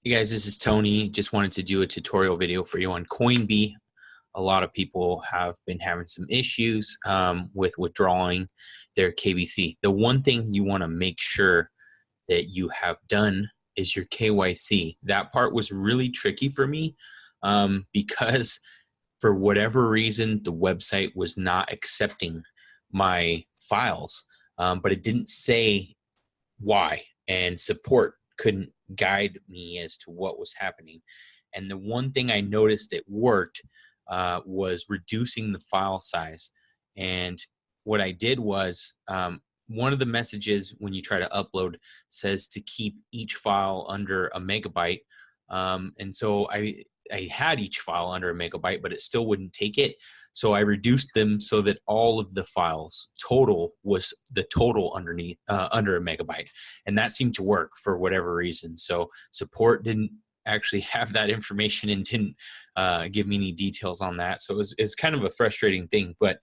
Hey guys, this is Tony. Just wanted to do a tutorial video for you on Coinbe. A lot of people have been having some issues with withdrawing their KBC. The one thing you want to make sure that you have done is your KYC. That part was really tricky for me because for whatever reason, the website was not accepting my files, but it didn't say why, and support couldn't guide me as to what was happening. And the one thing I noticed that worked was reducing the file size. And what I did was one of the messages when you try to upload says to keep each file under a megabyte. And so I had each file under a megabyte, but it still wouldn't take it. So I reduced them so that all of the files total was the total underneath under a megabyte. And that seemed to work for whatever reason. So support didn't actually have that information and didn't give me any details on that. So it's kind of a frustrating thing, but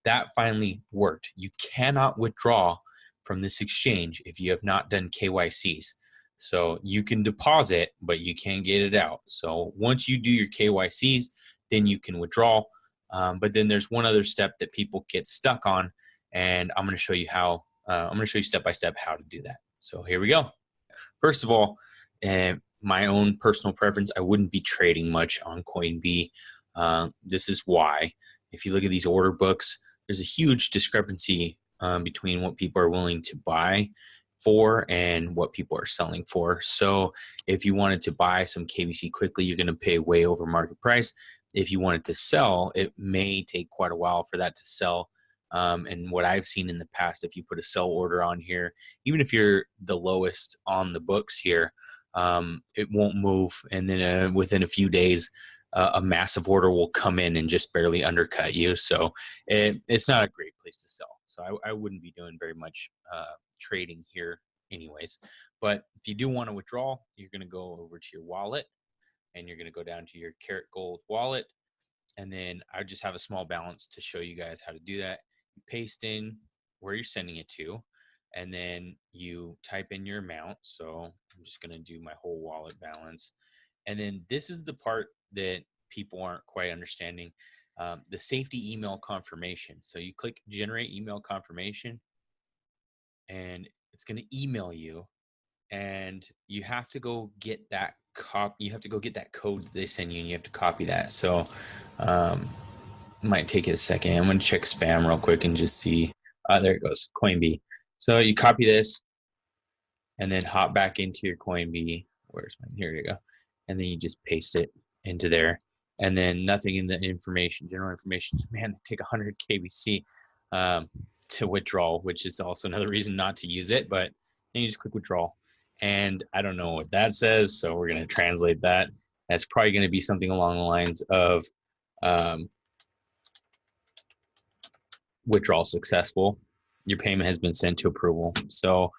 that finally worked. You cannot withdraw from this exchange if you have not done KYCs. So you can deposit, but you can't get it out. So once you do your KYCs, then you can withdraw. But then there's one other step that people get stuck on, and I'm going to show you how. I'm going to show you step by step how to do that. So here we go. First of all, my own personal preference, I wouldn't be trading much on Coinbe. This is why. If you look at these order books, there's a huge discrepancy between what people are willing to buy for and what people are selling for. So if you wanted to buy some KBC quickly, you're going to pay way over market price. If you wanted to sell, it may take quite a while for that to sell. And what I've seen in the past, if you put a sell order on here, even if you're the lowest on the books here, it won't move. And then within a few days, a massive order will come in and just barely undercut you. So it's not a great place to sell. So I wouldn't be doing very much trading here anyways. But if you do want to withdraw, you're going to go over to your wallet and you're going to go down to your Carrot Gold wallet. And then I just have a small balance to show you guys how to do that. You paste in where you're sending it to, and then you type in your amount. So I'm just going to do my whole wallet balance. And then this is the part that people aren't quite understanding, the safety email confirmation. So you click generate email confirmation and it's going to email you, and you have to go get that you have to go get that code that they send you, and you have to copy that. So it might take it a second. I'm going to check spam real quick and just see. There it goes, Coinbe. So you copy this and then hop back into your Coinbe. Where's mine? Here you go. And then you just paste it into there. And then nothing in the information, general information. Man, they take 100 KBC to withdraw, which is also another reason not to use it. But then you just click withdraw. And I don't know what that says, so we're going to translate that. That's probably going to be something along the lines of withdrawal successful. Your payment has been sent to approval. So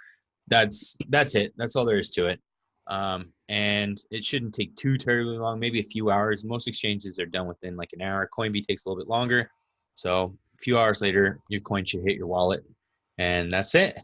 that's it. That's all there is to it. And it shouldn't take too terribly long, maybe a few hours. Most exchanges are done within like an hour. Coinbe takes a little bit longer. So a few hours later, your coin should hit your wallet, and that's it.